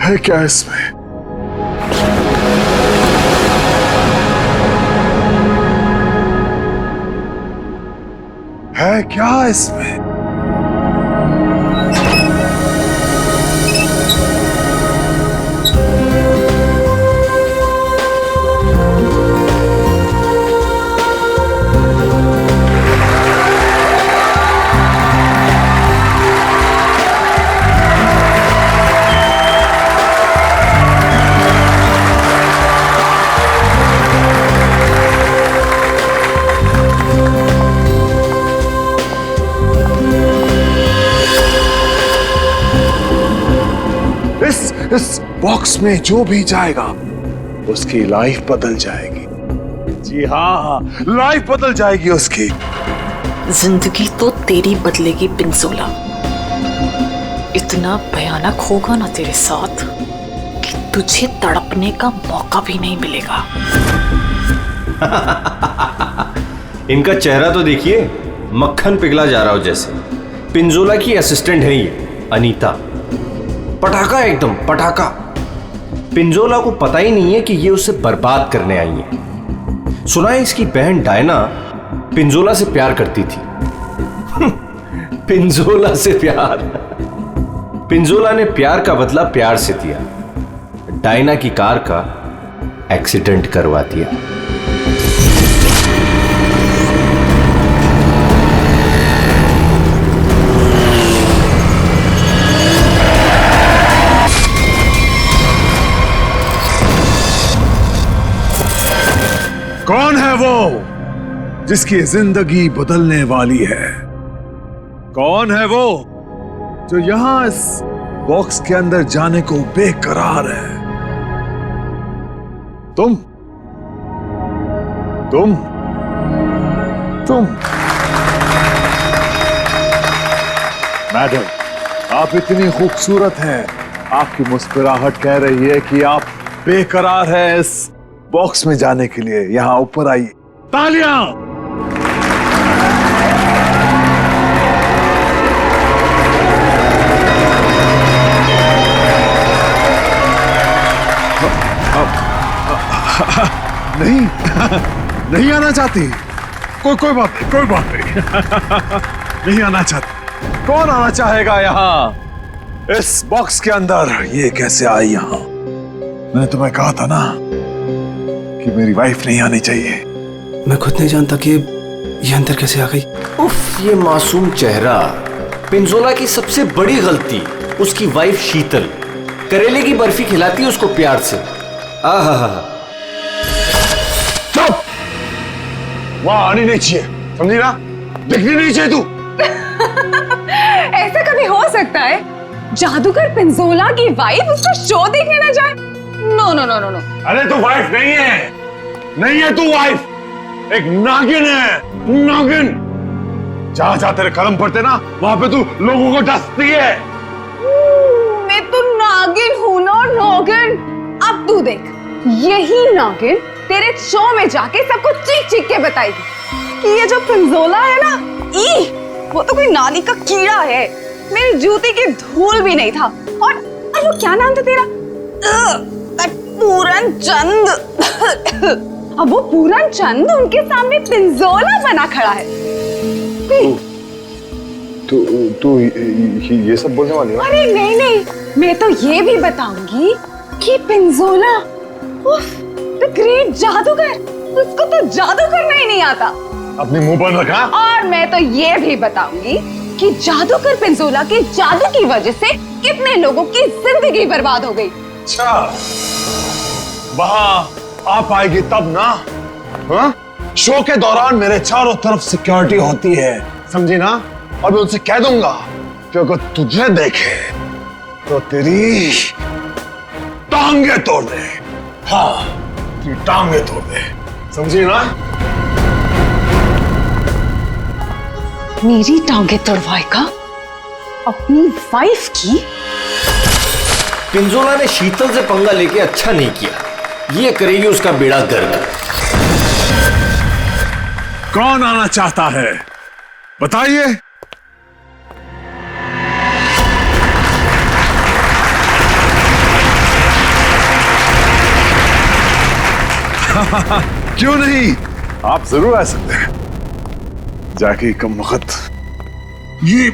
है क्या इसमें? है क्या इसमें? इस बॉक्स में जो भी जाएगा उसकी लाइफ बदल जाएगी। जी हाँ, लाइफ बदल जाएगी उसकी। जिंदगी तो तेरी बदलेगी पिंजोला। इतना भयानक होगा ना तेरे साथ कि तुझे तड़पने का मौका भी नहीं मिलेगा। इनका चेहरा तो देखिए, मक्खन पिघला जा रहा हो जैसे। पिंजोला की असिस्टेंट है ये अनीता। पटाखा, एकदम पटाखा। पिंजोला को पता ही नहीं है कि ये उसे बर्बाद करने आई है। सुना है इसकी बहन डायना पिंजोला से प्यार करती थी। पिंजोला से प्यार। पिंजोला ने प्यार का बदला प्यार से दिया। डायना की कार का एक्सीडेंट करवा दिया। कौन है वो जिसकी जिंदगी बदलने वाली है? कौन है वो जो यहां इस बॉक्स के अंदर जाने को बेकरार है? तुम मैडम, आप इतनी खूबसूरत हैं। आपकी मुस्कुराहट कह रही है कि आप बेकरार हैं इस बॉक्स में जाने के लिए। यहां ऊपर आइए। तालियां! नहीं नहीं आना चाहती। कोई बात नहीं। नहीं आना चाहती। कौन आना चाहेगा यहां इस बॉक्स के अंदर? ये कैसे आई यहां? मैंने तुम्हें कहा था ना कि मेरी वाइफ नहीं आनी चाहिए। मैं खुद नहीं जानता कि ये अंदर कैसे आ गई। उफ, ये मासूम चेहरा। पिंजोला की सबसे बड़ी गलती उसकी वाइफ शीतल करेले की बर्फी खिलाती है उसको प्यार से। आहा, चुप! वहां आनी नहीं चाहिए, समझी ना? दिखनी नहीं चाहिए तू। ऐसा कभी हो सकता है जादूगर पिंजोला की वाइफ उसका शो देखने ना जाए? No no no no no. अरे तू वाइफ नहीं है, नहीं है तू वाइफ, एक नागिन है, नागिन। जहां जहां तेरे कदम पड़ते ना वहां पे तू लोगों को डसती है। मैं तो नागिन हूं ना, नागिन। अब तू देख, यही नागिन तेरे शो में जाके सबको चीख चीख के बताएगी कि ये जो पिंजोला है ना, वो तो कोई नाली का कीड़ा है। मेरी जूती की धूल भी नहीं था। और वो क्या नाम था तेरा? पूरन चंद। अब वो पूरन चंद उनके सामने पिंजोला बना खड़ा है। तू ये सब बोलने वाली है? अरे नहीं नहीं, मैं तो ये भी बताऊंगी कि पिंजोला, उफ, द ग्रेट जादूगर, उसको तो जादू करना ही नहीं आता। अपनी मुंह बंद रखा। और मैं तो ये भी बताऊंगी कि जादूगर पिंजोला के जादू की वजह से कितने लोगों की जिंदगी बर्बाद हो गई। अच्छा, वहां आप आएगी तब ना? हाँ? शो के दौरान मेरे चारों तरफ सिक्योरिटी होती है, समझी ना? और मैं उनसे कह दूंगा कि अगर तुझे देखे तो तेरी टांगे तोड़ दे। हाँ, तेरी टांगे तोड़ दे, समझी ना? मेरी टांगे तोड़वाएगा अपनी वाइफ की? पिंजोला ने शीतल से पंगा लेके अच्छा नहीं किया। ये करेगी उसका बेड़ा गर्क। कौन आना चाहता है बताइए? क्यों नहीं, आप जरूर आ सकते हैं। जाके कम वक्त ये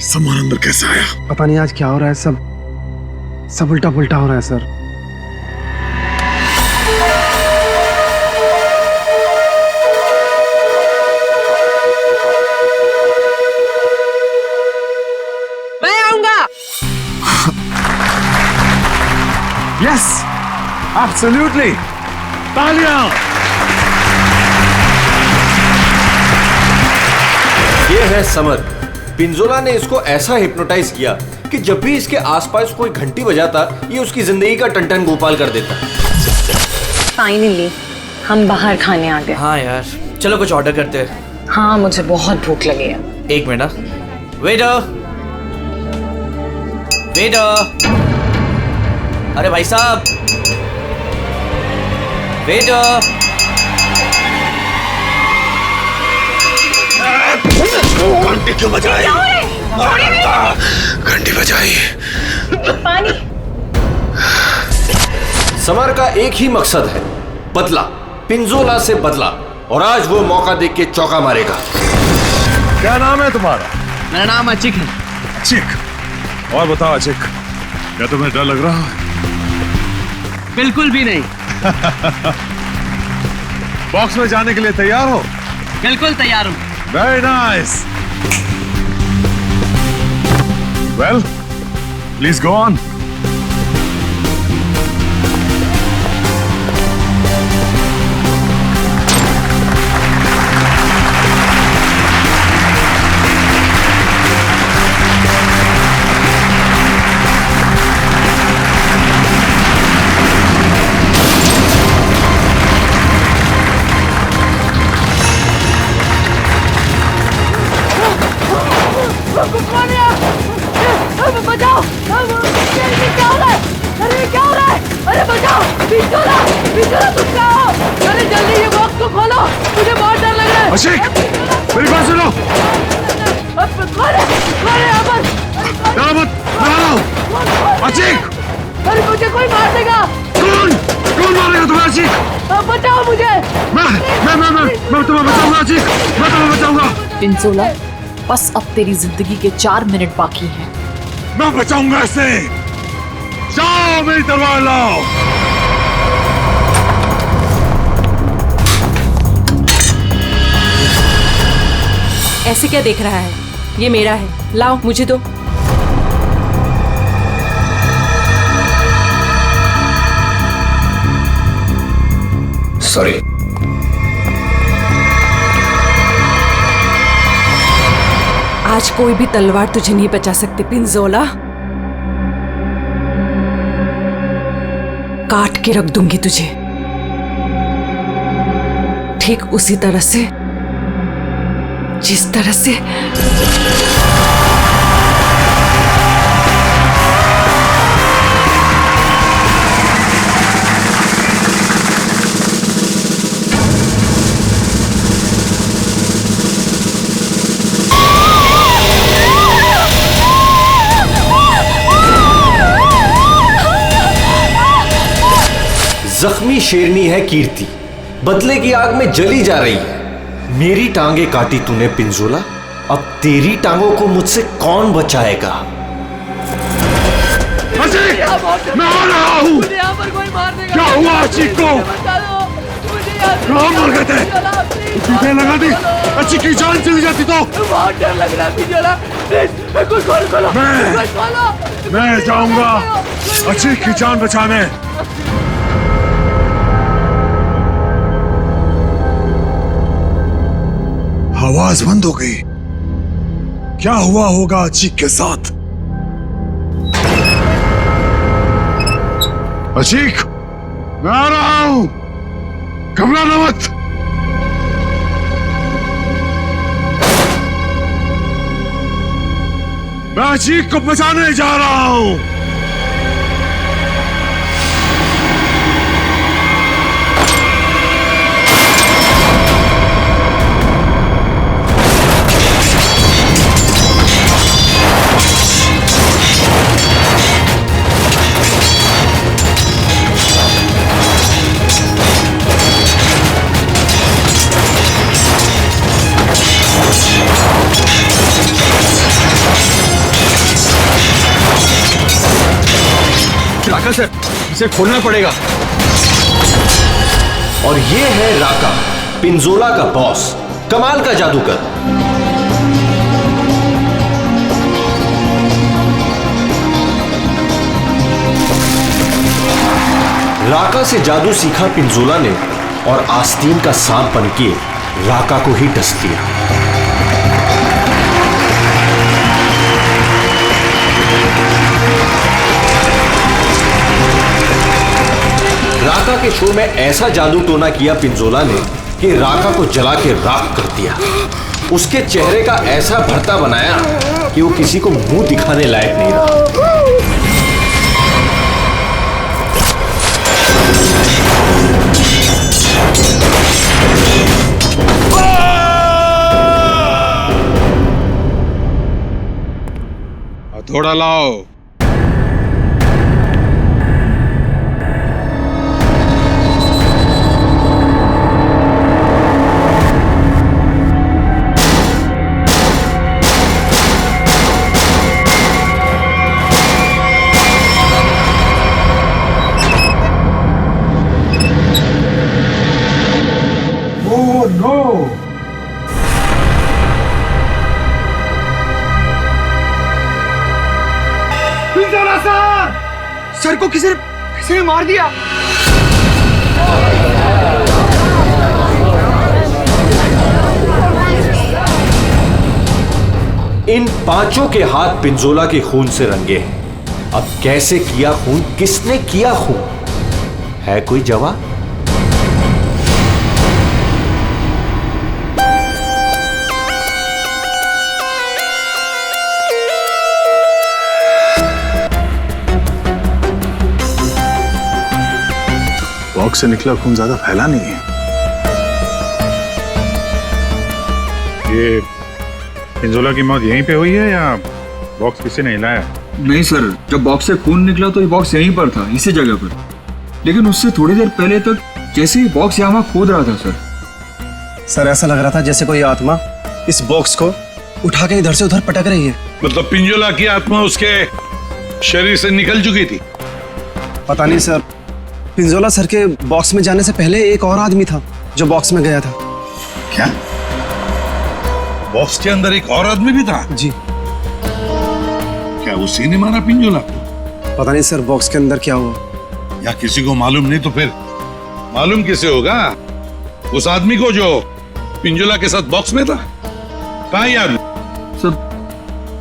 सामान अंदर कैसे आया? पता नहीं आज क्या हो रहा है, सब उल्टा पुल्टा हो रहा है सर। मैं आऊंगा। Yes, absolutely. तालियां। ये है समर। पिंजोला ने इसको ऐसा हिप्नोटाइज किया कि जब भी इसके आसपास कोई घंटी बजाता, ये उसकी जिंदगी का टन गोपाल कर देता। फाइनली हम बाहर खाने आ गए। हाँ यार, चलो कुछ ऑर्डर करते हैं। हाँ, मुझे बहुत भूख लगी है। एक मिनट। वेटर, वेटर, अरे भाई साहब, वेटर। घंटी क्यों बजाई? घंटी बजाई। पानी। समर का एक ही मकसद है, बदला, पिंजोला से बदला, और आज वो मौका देख के चौका मारेगा। क्या नाम है तुम्हारा? मेरा नाम अचिक है। अचिक। और बताओ अचिक, क्या तुम्हें डर लग रहा है? बिल्कुल भी नहीं। बॉक्स में जाने के लिए तैयार हो? बिल्कुल तैयार हूँ। Very nice. Well, please go on. बचाओ! क्या हो रहा है? अरे क्या हो रहा है? अरे बचाओ! पिंजोला! पिंजोला तुम कहाँ हो? अरे जल्दी ये बॉक्स को खोलो! मुझे बहुत डर लग रहा है। अशिक, मेरी बात सुनो। खोले! खोले अमर! डरो मत! अशिक! अरे मुझे कोई मार देगा! कौन मारेगा तुम्हें अशिक? बचाओ मुझे! मैं तुम्हें बचाऊंगा अशिक! मैं तुम्हें बचाऊंगा! पिंजोला, बस अब तेरी जिंदगी के 4 मिनट बाकी हैं। मैं बचाऊंगा इसे। जाओ मेरी तलवार लाओ। ऐसे क्या देख रहा है? ये मेरा है, लाओ मुझे दो। सॉरी। आज कोई भी तलवार तुझे नहीं बचा सकती पिंजोला। काट के रख दूंगी तुझे, ठीक उसी तरह से जिस तरह से जख्मी शेरनी है कीर्ति, बदले की आग में जली जा रही है। मेरी टांगे काटी तूने पिंजोला, अब तेरी टांगों को मुझसे कौन बचाएगा? मैं आ रहा हूँ। मुझे यहाँ पर कोई मार देगा! क्या हुआ अशिक को? कहाँ मर गए थे? तुझे लगा दी अशिक की जान चली जाती तो? बहुत डर लग रहा है पिंजोला, प्लीज कुछ खोलो! मैं जाऊंगा अशिक की जान बचाने। आवाज बंद हो गई। क्या हुआ होगा अचिक के साथ? अचिक, मैं आ रहा हूं, घबराना मत। मैं अचिक को बचाने जा रहा हूं। राका सर, इसे खोलना पड़ेगा। और ये है राका, पिंजोला का बॉस, कमाल का जादूगर। राका से जादू सीखा पिंजोला ने और आस्तीन का सांप बनके राका को ही डस दिया। राका के शो में ऐसा जादू टोना किया पिंजोला ने कि राका को जला के राख कर दिया। उसके चेहरे का ऐसा भरता बनाया कि वो किसी को मुंह दिखाने लायक नहीं रहा। थोड़ा लाओ। सर को किसी ने मार दिया। इन पांचों के हाथ पिंजोला के खून से रंगे हैं। अब कैसे किया खून, किसने किया खून, है कोई जवाब? बॉक्स से निकला खून ज्यादा फैला नहीं है। ये पिंजोला की मौत यहीं पे हुई है या बॉक्स किसी ने हिलाया? नहीं सर, जब बॉक्स से खून निकला तो ये बॉक्स यहीं पर था, इसी जगह पर। लेकिन उससे थोड़ी देर पहले तक जैसे ही बॉक्स यहाँ खोद रहा था सर ऐसा लग रहा था जैसे कोई आत्मा इस बॉक्स को उठा के इधर से उधर पटक रही है। मतलब पिंजोला की आत्मा उसके शरीर से निकल चुकी थी? पता नहीं सर, पिंजोला सर के बॉक्स में जाने से पहले एक और आदमी था जो बॉक्स में गया था। क्या बॉक्स के अंदर एक और आदमी भी था? जी। क्या उसी ने मारा पिंजोला? पता नहीं सर बॉक्स के अंदर क्या हुआ। या किसी को मालूम नहीं तो फिर मालूम किसे होगा? उस आदमी को जो पिंजोला के साथ बॉक्स में था। कहाँ है आदमी? सर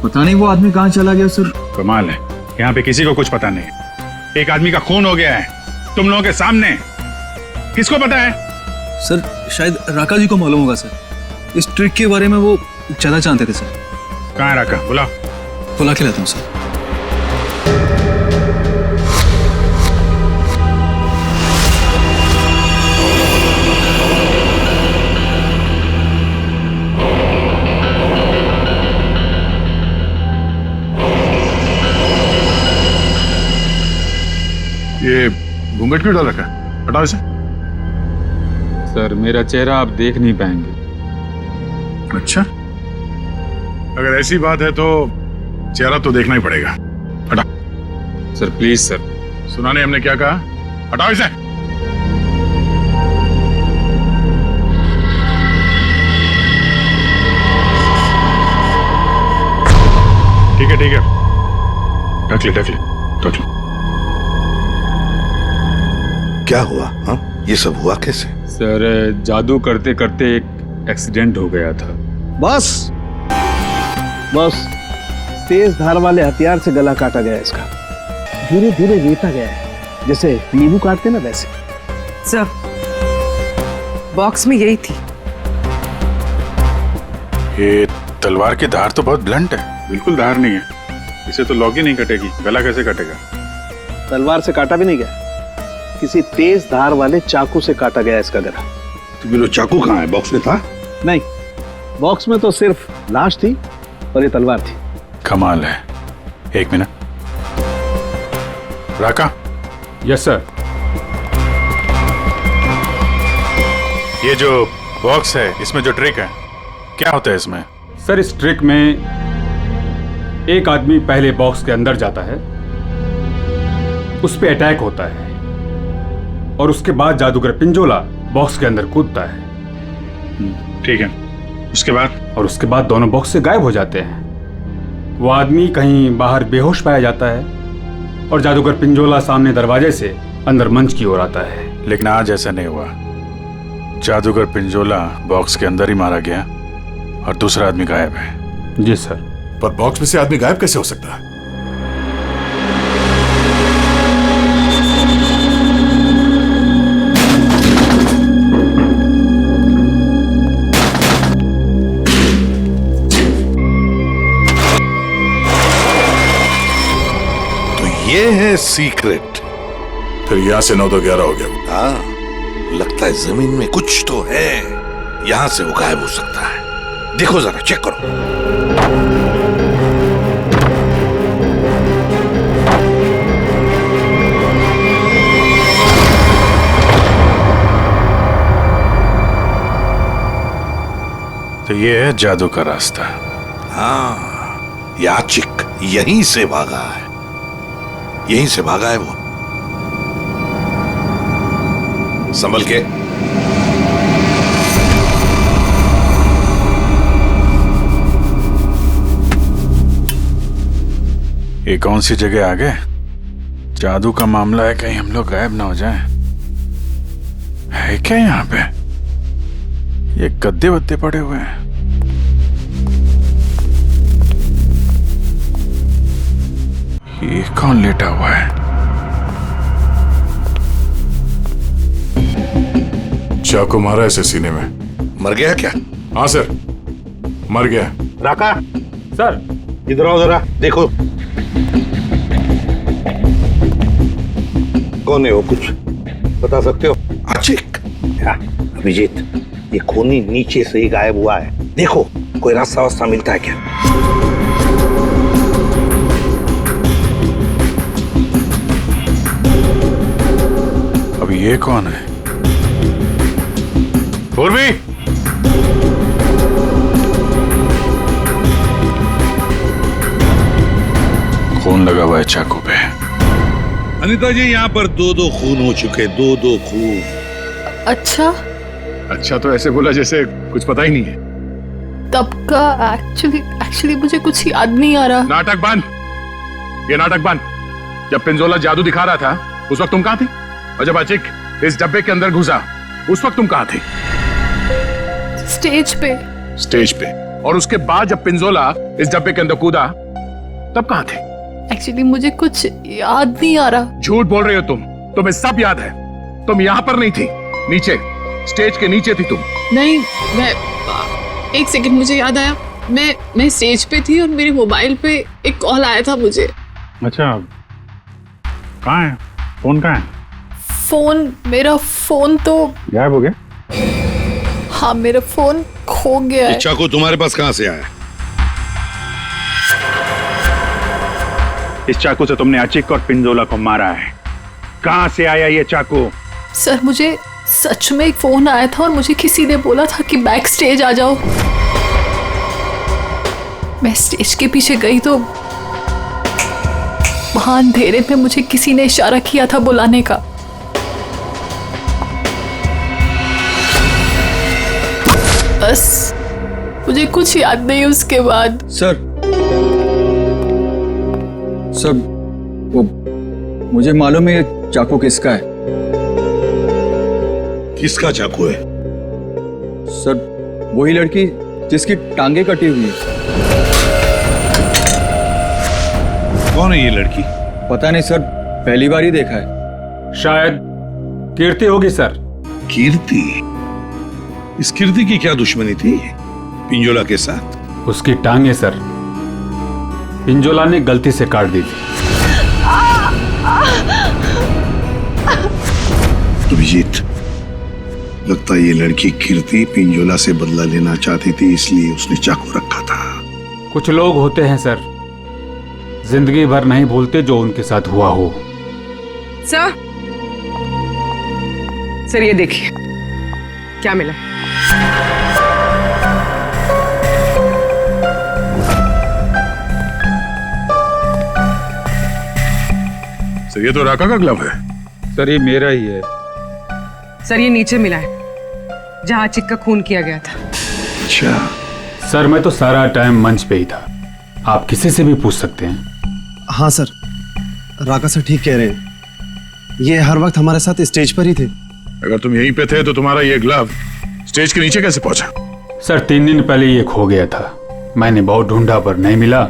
पता नहीं वो आदमी कहाँ चला गया सर। कमाल है, यहाँ पे किसी को कुछ पता नहीं। एक आदमी का खून हो गया है तुम लोगों के सामने, किसको पता है? सर शायद राका जी को मालूम होगा सर, इस ट्रिक के बारे में वो ज्यादा जानते थे सर। कहाँ है राका? बुला के लाता हूँ सर। ये घूंघट क्यों डाल रखा है? हटाओ इसे। सर मेरा चेहरा आप देख नहीं पाएंगे। अच्छा, अगर ऐसी बात है तो चेहरा तो देखना ही पड़ेगा। हटा। Sir please sir. सुना नहीं हमने क्या कहा? हटाओ इसे। ठीक है ढक ले। क्या हुआ? हाँ, ये सब हुआ कैसे? सर जादू करते करते एक एक्सीडेंट हो गया था। बस तेज धार वाले हथियार से गला काटा गया इसका। धीरे धीरे रीता गया है, जैसे नींबू काटते ना वैसे। सर बॉक्स में यही थी। ये तलवार की धार तो बहुत ब्लंट है। बिल्कुल धार नहीं है, इसे तो लॉक ही नहीं कटेगी। गला कैसे कटेगा? तलवार से काटा भी नहीं गया, किसी तेज धार वाले चाकू से काटा गया इसका गला। तो बिलो चाकू कहाँ है? बॉक्स में था? नहीं, बॉक्स में तो सिर्फ लाश थी और ये तलवार थी। कमाल है। एक मिनट। राका। Yes sir. ये जो बॉक्स है इसमें जो ट्रिक है क्या होता है इसमें? सर इस ट्रिक में एक आदमी पहले बॉक्स के अंदर जाता है, उस पे अटैक होता है और उसके बाद जादूगर पिंजोला बॉक्स के अंदर कूदता है। ठीक है, उसके बाद? और उसके बाद दोनों बॉक्स से गायब हो जाते हैं। वो आदमी कहीं बाहर बेहोश पाया जाता है और जादूगर पिंजोला सामने दरवाजे से अंदर मंच की ओर आता है। लेकिन आज ऐसा नहीं हुआ। जादूगर पिंजोला बॉक्स के अंदर ही मारा गया और दूसरा आदमी गायब है। जी सर। पर बॉक्स में से आदमी गायब कैसे हो सकता है? ये है सीक्रेट। फिर यहाँ से 9 तो 11 हो गया। हाँ, लगता है जमीन में कुछ तो है, यहां से वो गायब हो सकता है। देखो जरा, चेक करो। तो ये है जादू का रास्ता। हाँ, याचिक यहीं से भागा है, यहीं से भागा है वो। संभल के। ये कौन सी जगह आ गए? जादू का मामला है, कहीं हम लोग गायब ना हो जाएं। है क्या यहाँ पे? ये गद्दे वद्दे पड़े हुए हैं। ये कौन लेटा हुआ है? चाकू मारा ऐसे सीने में। मर गया क्या? हाँ सर, मर गया। राका, सर इधर आओ जरा, देखो कौन है वो, कुछ बता सकते हो? आचिक। अभिजीत, ये खूनी नीचे से ही गायब हुआ है, देखो कोई रास्ता वास्ता मिलता है क्या? अब ये कौन है? पूर्वी, खून लगा हुआ है चाकू पे। अनीता जी, यहाँ पर 2-2 खून हो चुके, 2-2 खून। अच्छा, अच्छा तो ऐसे बोला जैसे कुछ पता ही नहीं है। तब का एक्चुअली मुझे कुछ याद नहीं आ रहा। नाटक बंद, ये नाटक बंद। जब पिंजोला जादू दिखा रहा था उस वक्त तुम कहाँ थी? और जब अचिक इस डब्बे के अंदर घुसा उस वक्त तुम कहाँ थी? स्टेज पे। स्टेज पे। और उसके बाद जब पिंजोला इस डब्बे के अंदर कूदा तब कहाँ थे? एक्चुअली मुझे कुछ याद नहीं आ रहा। झूठ बोल रहे हो तुम, तुम्हें सब याद है। तुम यहाँ पर नहीं थी, नीचे स्टेज के नीचे थी तुम। नहीं, मैं एक सेकंड, मुझे याद आया। मैं स्टेज पे थी और मेरे मोबाइल पे एक कॉल आया था मुझे। अच्छा, कहाँ है फोन? कहाँ है फोन? मेरा फोन तो गायब हो गया। हाँ, मेरा फोन खो गया है। चाकू तुम्हारे पास कहाँ से आया? इस चाकू से तुमने अचिक और पिंजोला को मारा है। कहाँ से आया ये चाकू? सर, मुझे सच में एक फोन आया था और मुझे किसी ने बोला था कि बैक स्टेज आ जाओ। मैं स्टेज के पीछे गई तो वहां अंधेरे में मुझे किसी ने इशारा किया था बुलाने का। बस मुझे कुछ याद नहीं उसके बाद। सर वो मुझे मालूम है ये चाकू किसका है। किसका चाकू है? सर, वही लड़की जिसकी टांगे कटी हुई है। कौन है ये लड़की? पता नहीं सर, पहली बार ही देखा है। शायद कीर्ति होगी सर। कीर्ति? इस कीर्ति की क्या दुश्मनी थी पिंजोला के साथ? उसकी टांगे सर पिंजोला ने गलती से काट दी थी। अभिजीत, लगता है ये लड़की कीर्ति पिंजोला से बदला लेना चाहती थी, इसलिए उसने चाकू रखा था। कुछ लोग होते हैं सर, जिंदगी भर नहीं भूलते जो उनके साथ हुआ हो। सर ये देखिए क्या मिला। सर ये तो राका का ग्लव है। सर ये मेरा ही है। सर ये नीचे मिला है जहाँ आचिक का खून किया गया था। अच्छा सर मैं तो सारा टाइम मंच पे ही था, आप किसी से भी पूछ सकते हैं। हाँ सर, राका सर ठीक कह रहे हैं, ये हर वक्त हमारे साथ स्टेज पर ही थे। अगर तुम यहीं पे थे तो तुम्हारा ये ग्लव स्टेज के नीचे कैसे पहुंचा? सर 3 दिन पहले ये खो गया था, मैंने बहुत ढूंढा पर नहीं मिला,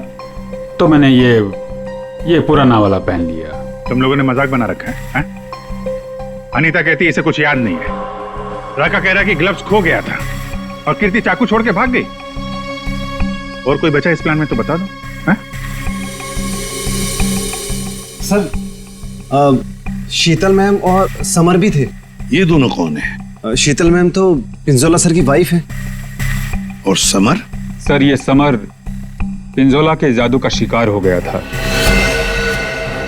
तो मैंने ये पुराना वाला पहन लिया। तुम लोगों ने मजाक बना रखा है? अनीता कहती है इसे कुछ याद नहीं है, राका कह रहा है कि ग्लव्स खो गया था और कीर्ति चाकू छोड़ के भाग गई। और कोई बचा इस प्लान में तो बता दो। सर शीतल मैम और समर भी थे। ये दोनों कौन है? शीतल मैम तो पिंजोला सर की वाइफ है। और समर? सर ये समर पिंजोला के जादू का शिकार हो गया था।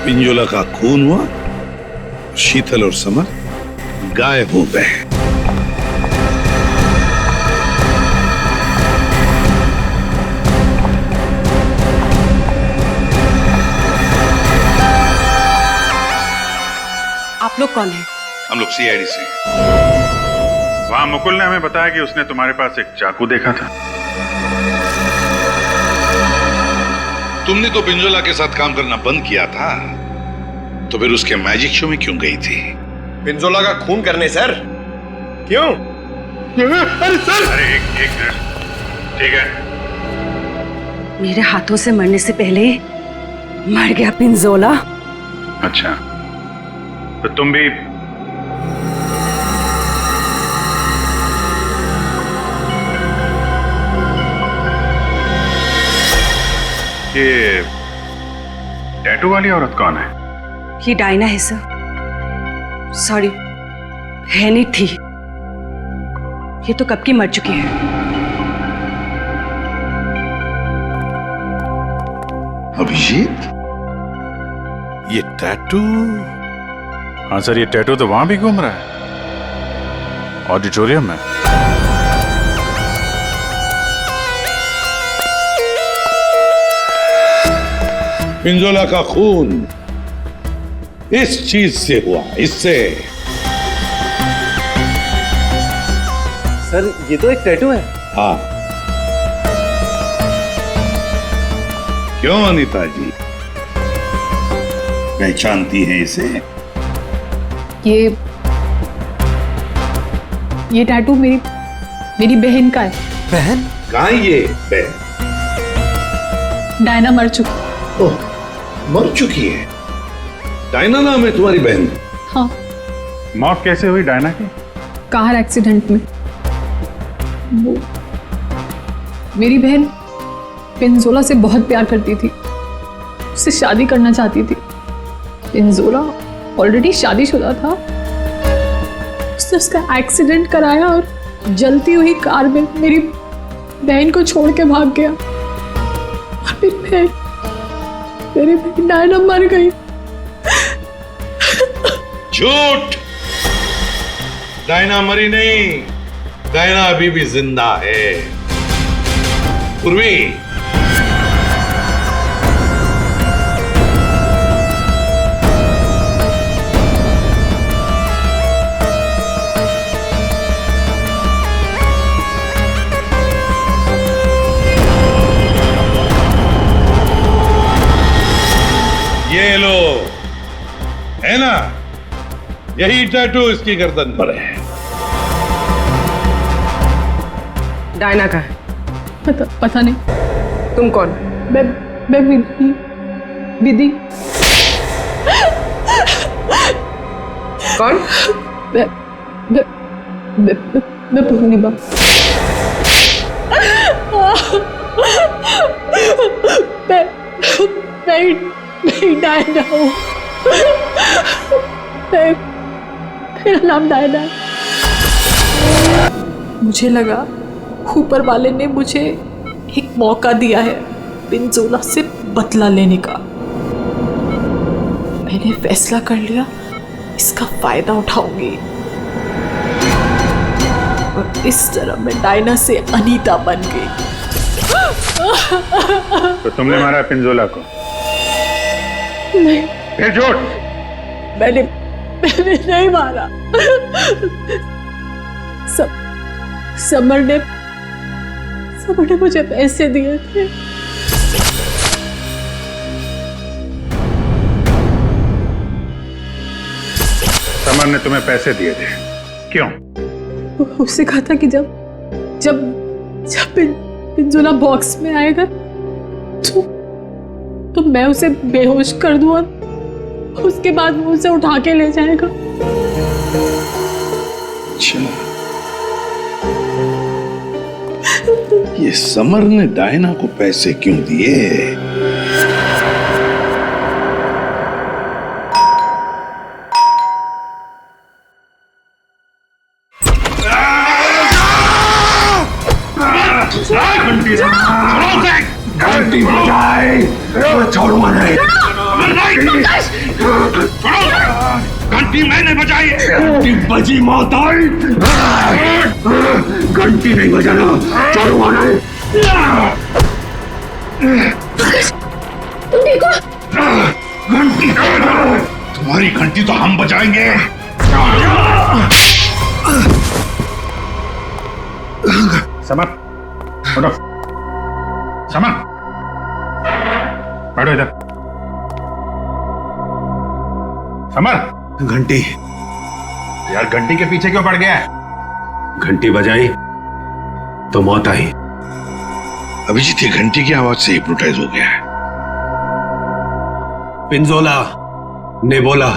पिंजोला का खून हुआ, शीतल और समर गायब हो गए। आप लोग कौन हैं? हम लोग सीआईडी से। वहां मुकुल ने हमें बताया कि उसने तुम्हारे पास एक चाकू देखा था। तुमने तो पिंजोला के साथ काम करना बंद किया था, तो फिर उसके मैजिक शो में क्यों गई थी? पिंजोला का खून करने सर। क्यों? अरे सर! अरे एक मिनट, ठीक है। मेरे हाथों से मरने से पहले मर गया पिंजोला। अच्छा तो तुम भी ये टैटू वाली औरत कौन है? ये डायना है सर। सॉरी, है नहीं थी, ये तो कब की मर चुकी है। अभिजीत, ये टैटू? हाँ सर, ये टैटू तो वहां भी घूम रहा है, ऑडिटोरियम में। पिंजोला का खून इस चीज से हुआ, इससे। सर ये तो एक टैटू है। हाँ। क्यों अनीता जी, पहचानती हैं इसे? ये टैटू मेरी बहन का है। बहन? कहाँ ये बहन? डायना मर चुकी। ओह, मर चुकी है? डायना नाम है तुम्हारी बहन? हाँ। मौत कैसे हुई डायना की? कार एक्सीडेंट में। वो मेरी बहन पिंजोला से बहुत प्यार करती थी, उससे शादी करना चाहती थी। पिंजोला ऑलरेडी शादीशुदा था, उसने उसका एक्सीडेंट कराया और जलती हुई कार में मेरी बहन को छोड़ के भाग गया। और फिर मेरी बहन डायना मर गई। झूठ! डायना मरी नहीं, डायना अभी भी जिंदा है। पूर्वी, ये लो, है ना? यही टैटू इसकी गर्दन पर है। डायना का है? पता नहीं। तुम कौन? मैं विधि। कौन? मैं पूर्णिमा। मैं डायना हूँ। मेरा नाम डायना है। मुझे लगा ऊपर वाले ने मुझे एक मौका दिया है पिंजोला से बदला लेने का। मैंने फैसला कर लिया, इसका फायदा उठाऊंगी और इस तरह मैं डायना से अनीता बन गई। तो तुमने मारा पिंजोला को? नहीं। फिर झूठ। मैंने नहीं मारा। समर ने मुझे पैसे दिए थे। समर ने तुम्हें पैसे दिए थे, क्यों? उससे कहा था कि जब पिंजोला बॉक्स में आएगा तो मैं उसे बेहोश कर दूं और उसके बाद वो उसे उठा के ले जाएगा। अच्छा, ये समर ने डायना को पैसे क्यों दिए? घंटी बजाए, छोड़ूंगा नहीं। घंटी मैंने बजाई। घंटी बजी मौत आई। घंटी नहीं बजाना, छोड़ूंगा नहीं। तुम देखो, घंटी तुम्हारी घंटी तो हम बजाएंगे। समर, उठो। समर, बैठो इधर। समर, घंटी यार घंटी के पीछे क्यों पड़ गया है? घंटी बजाई तो मौत आई। अभिजीत ये घंटी की आवाज से हिप्नोटाइज हो गया है। पिंजोला ने बोला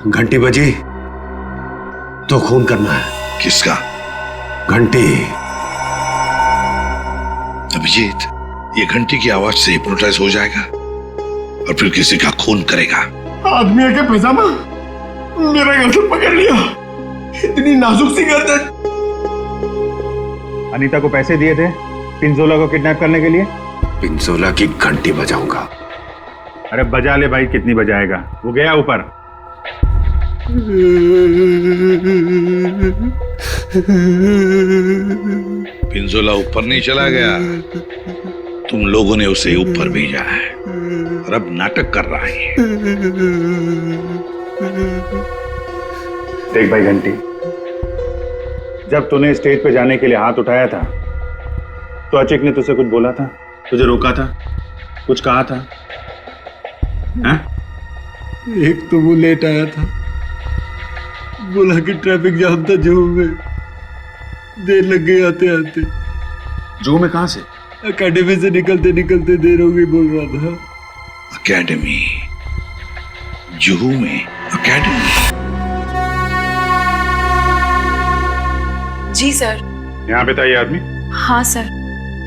घंटी बजी तो खून करना है। किसका? घंटी। अभिजीत ये घंटी की आवाज से हिप्नोटाइज हो जाएगा और फिर किसी का खून करेगा। आदमी के पैजामा मेरा गर्दन पकड़ लिया। इतनी नाजुक सी गर्दन। अनीता को पैसे दिए थे पिंजोला को किडनैप करने के लिए? पिंजोला की घंटी बजाऊंगा। अरे बजा ले भाई, कितनी बजाएगा? वो गया ऊपर। पिंजोला ऊपर नहीं चला गया, तुम लोगों ने उसे ऊपर भेजा है और अब नाटक कर रहा है। देख भाई घंटी, जब तूने स्टेज पे जाने के लिए हाथ उठाया था तो अचिक ने तुझसे कुछ बोला था? तुझे रोका था? कुछ कहा था? हैं? एक तो वो लेट आया था, बोला कि ट्रैफिक जाम था जुहू में, देर लग गई आते आते। जुहू में कहां से? अकेडमी से निकलते निकलते देर हो गई बोल रहा था। अकेडमी? जुहू में अकेडमी? जी सर। यहाँ पे था ये आदमी? हाँ सर।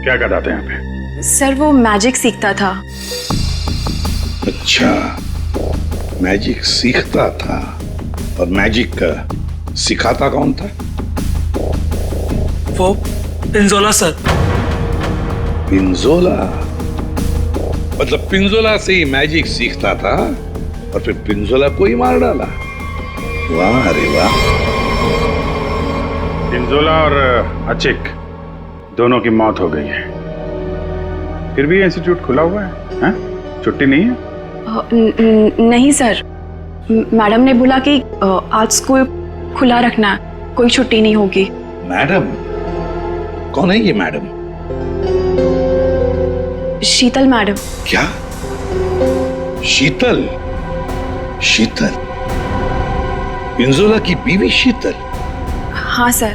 क्या करता था यहाँ पे? सर वो मैजिक सीखता था। अच्छा, मैजिक सीखता था। और मैजिक सिखाता कौन था? वो पिंजोला सर। पिंजोला? मतलब पिंजोला से ही मैजिक सीखता था और फिर पिंजोला को ही मार डाला? वाह रे वाह। पिंजोला और अचिक दोनों की मौत हो गई है, फिर भी इंस्टीट्यूट खुला हुआ है, हैं? छुट्टी नहीं है? नहीं सर, मैडम ने बोला कि आज स्कूल खुला रखना है, कोई छुट्टी नहीं होगी। मैडम? कौन है ये मैडम? शीतल मैडम। क्या? शीतल? शीतल? पिंजोला की बीवी शीतल? हाँ सर,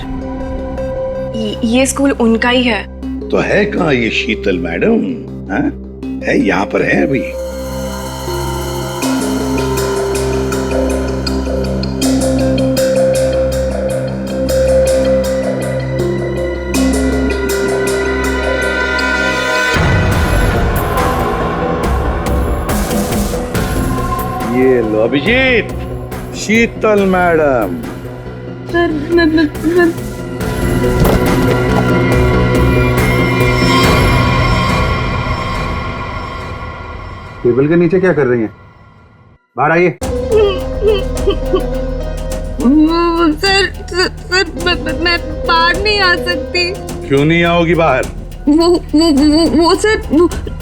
ये स्कूल उनका ही है। तो है कहाँ ये शीतल मैडम? है यहाँ पर है अभी? ये लो अभिजीत, शीतल मैडम। टेबल के नीचे क्या कर रही हैं? बाहर आइए। सर मैं बाहर नहीं आ सकती। क्यों नहीं आओगी बाहर? वो सर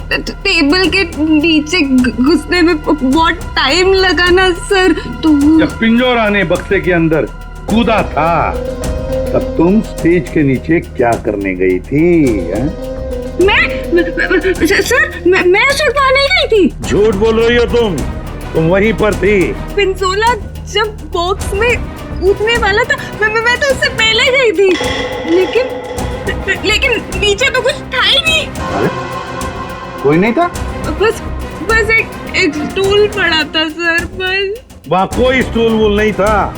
टेबल के नीचे घुसने में बहुत टाइम लगा ना सर। तो जब पिंजोरा ने बक्से के अंदर कूदा था तब तुम स्टेज के नीचे क्या करने गई थी? सर मैं उस वक्त वहाँ नहीं गई थी। झूठ बोल रही हो तुम वहीं पर थी। पिंजोला जब बॉक्स में कूदने वाला था मैं तो उससे पहले गई थी, लेकिन नीचे तो कुछ था ही नहीं। अरे कोई नहीं था? बस एक स्टूल पड़ा था सर, बस। वहाँ कोई स्टूल वूल नहीं था।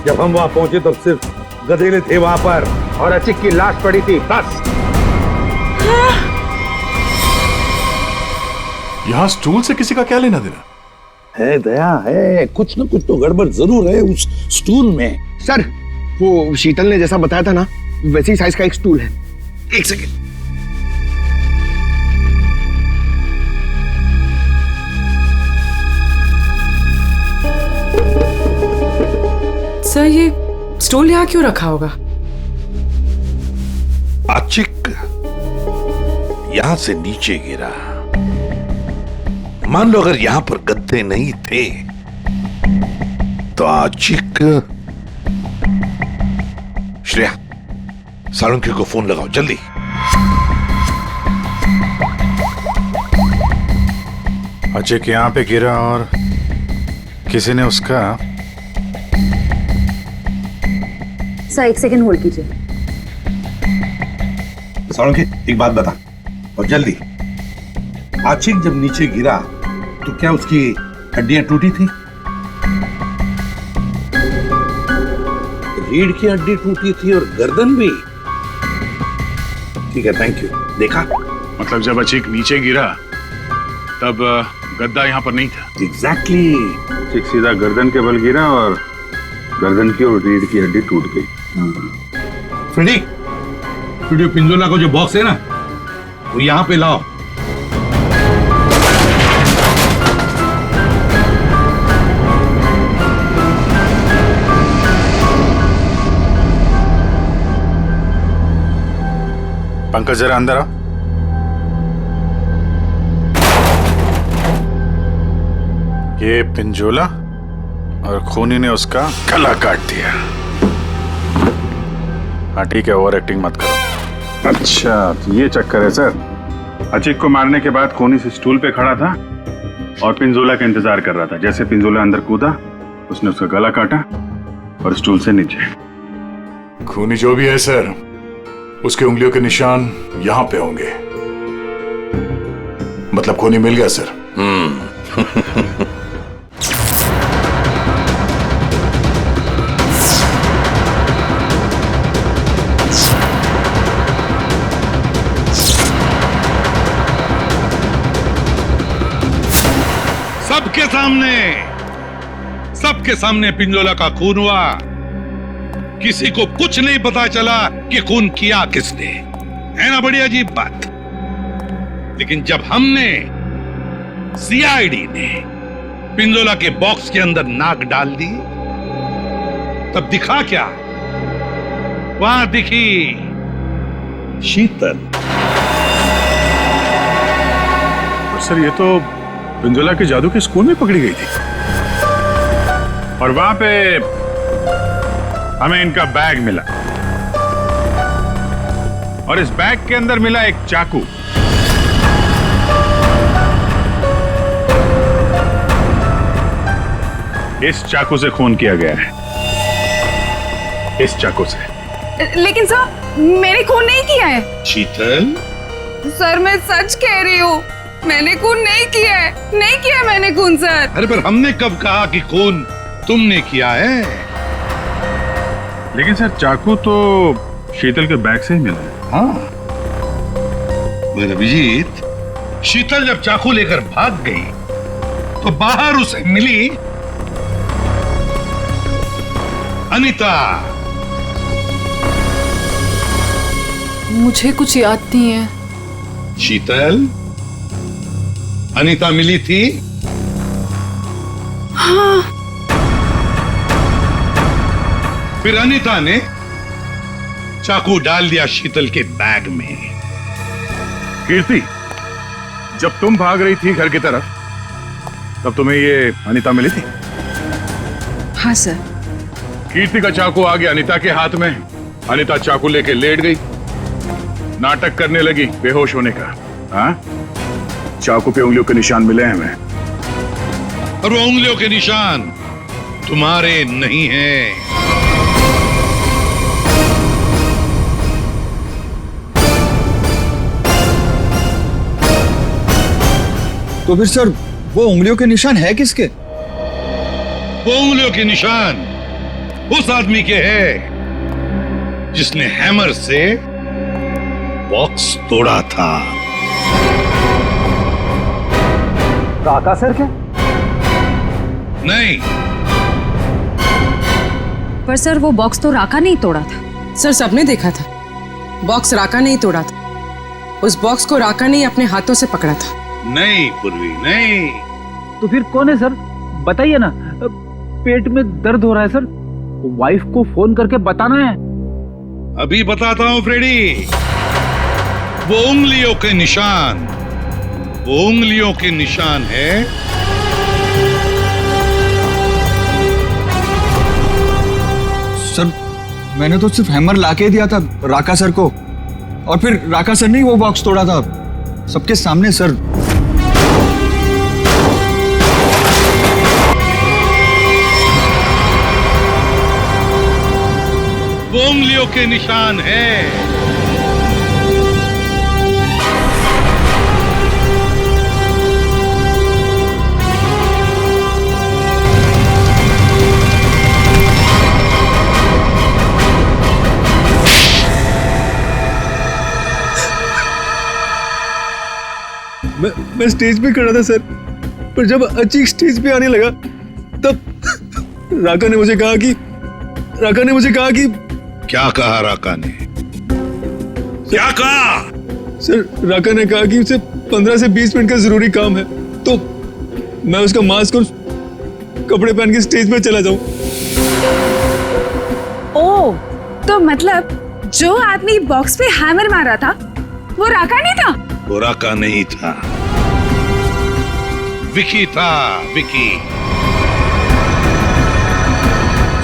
जब हम वहाँ पहुंचे तब सिर्फ गधेले थे वहाँ पर और अचिक की लाश पड़ी थी, बस। यहाँ स्टूल से किसी का क्या लेना देना है? दया है, कुछ न कुछ तो गड़बड़ जरूर है उस स्टूल में। सर वो शीतल ने जैसा बताया था ना वैसी साइज का एक स्टूल है। एक सेकेंड। सर ये स्टूल यहाँ क्यों रखा होगा? आचिक यहां से नीचे गिरा। मान लो अगर यहां पर गद्दे नहीं थे तो आचिक। श्रेया सालुंके को फोन लगाओ जल्दी। अचिक यहाँ पे गिरा और किसी ने उसका। सर 1 सेकंड होल्ड कीजिए। सालुंके एक बात बता और जल्दी। आचिक जब नीचे गिरा तो क्या उसकी हड्डियां टूटी थी? रीढ़ की हड्डी टूटी थी और गर्दन भी। ठीक है, थैंक यू। देखा? मतलब जब अचिक नीचे गिरा तब गद्दा यहाँ पर नहीं था। एग्जैक्टली। अचिक सीधा गर्दन के बल गिरा और गर्दन की और रीढ़ की हड्डी टूट गई। फ्रेडी, पिंजोला को जो बॉक्स है ना वो यहाँ पे लाओ। पंकज जरा अंदर आओ। ये पिंजोला और खूनी ने उसका गला काट दिया। हाँ ठीक है, ओवर एक्टिंग मत करो। अच्छा तो ये चक्कर है सर। अचिक को मारने के बाद खूनी से स्टूल पे खड़ा था और पिंजोला का इंतजार कर रहा था। जैसे पिंजोला अंदर कूदा उसने उसका गला काटा और स्टूल से नीचे। खूनी जो भी है सर उसके उंगलियों के निशान यहां पे होंगे। मतलब खूनी मिल गया सर। सबके सामने पिंजोला का खून हुआ। किसी को कुछ नहीं पता चला कि खून किया किसने। है ना बड़ी अजीब बात। लेकिन जब हमने सीआईडी ने पिंजोला के बॉक्स के अंदर नाक डाल दी तब दिखा क्या? वहां दिखी शीतल। सर ये तो पिंजोला के जादू के स्कूल में पकड़ी गई थी और वहां पे हमें इनका बैग मिला और इस बैग के अंदर मिला एक चाकू। इस चाकू से खून किया गया है। इस चाकू से। लेकिन सर मैंने खून नहीं किया है। शीतल सर मैं सच कह रही हूँ, मैंने खून नहीं किया है। नहीं किया मैंने खून सर। अरे पर हमने कब कहा कि खून तुमने किया है? लेकिन सर चाकू तो शीतल के बैग से ही मिला है। हाँ मगर अभिजीत, शीतल जब चाकू लेकर भाग गई तो बाहर उसे मिली अनीता। मुझे कुछ याद नहीं है। शीतल, अनीता मिली थी? हाँ। फिर अनीता ने चाकू डाल दिया शीतल के बैग में। कीर्ति, जब तुम भाग रही थी घर की तरफ, तब तुम्हें ये अनीता मिली थी? हाँ सर। कीर्ति का चाकू आ गया अनीता के हाथ में। अनीता चाकू लेके लेट गई, नाटक करने लगी बेहोश होने का। हाँ, चाकू पे उंगलियों के निशान मिले हैं हमें। और वो उंगलियों के निशान तुम्हारे नहीं हैं। तो फिर सर वो उंगलियों के निशान है किसके? वो उंगलियों के निशान उस आदमी के हैं जिसने हैमर से बॉक्स तोड़ा था। राका सर क्या? नहीं, पर सर वो बॉक्स तो राका नहीं तोड़ा था। सर सबने देखा था, बॉक्स राका नहीं तोड़ा था। उस बॉक्स को राका ने अपने हाथों से पकड़ा था। नहीं पूर्वी, नहीं। तो फिर कौन है सर, बताइए ना। पेट में दर्द हो रहा है सर, वाइफ को फोन करके बताना है। अभी बताता हूं फ्रेडी। वो उंगलियों के निशान, वो उंगलियों के निशान है सर। मैंने तो सिर्फ हैमर लाके दिया था राका सर को, और फिर राका सर ने वो बॉक्स तोड़ा था सबके सामने सर। वो उंगलियों के निशान है मैं स्टेज पे खड़ा था सर, पर जब अचीक स्टेज पे आने लगा तब राका ने मुझे कहा कि क्या कहा राका ने? क्या कहा? सर राका ने कहा कि उसे 15 से 20 मिनट का जरूरी काम है, तो मैं उसका मास्क और कपड़े पहन के स्टेज पे चला जाऊं। ओह, तो मतलब जो आदमी बॉक्स पे हैमर मारा था वो राका नहीं था? वो राका नहीं था, विकी था, विकी।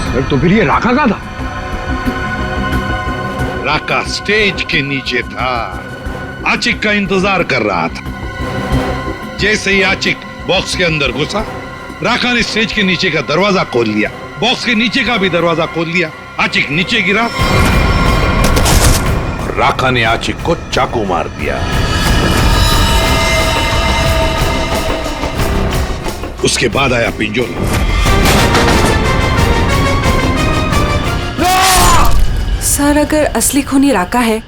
सर तो फिर ये राका का था? राका स्टेज के नीचे था, आचिक का इंतजार कर रहा था। जैसे ही आचिक बॉक्स के अंदर घुसा, राका ने स्टेज के नीचे का दरवाजा खोल लिया, बॉक्स के नीचे का भी दरवाजा खोल लिया। आचिक नीचे गिरा और राका ने आचिक को चाकू मार दिया। उसके बाद आया पिंजोला। सर अगर असली खूनी राका है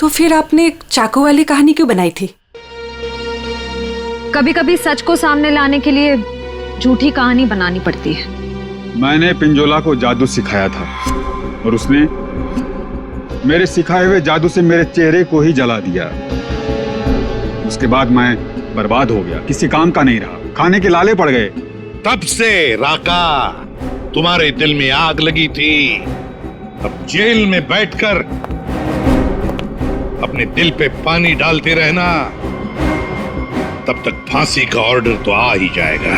तो फिर आपने एक चाकू वाली कहानी क्यों बनाई थी? कभी कभी सच को सामने लाने के लिए झूठी कहानी बनानी पड़ती है। मैंने पिंजोला को जादू सिखाया था और उसने मेरे सिखाए हुए जादू से मेरे चेहरे को ही जला दिया। उसके बाद मैं बर्बाद हो गया, किसी काम का नहीं रहा, खाने के लाले पड़ गए। तब से राका तुम्हारे दिल में आग लगी थी। अब जेल में बैठकर अपने दिल पे पानी डालते रहना, तब तक फांसी का ऑर्डर तो आ ही जाएगा।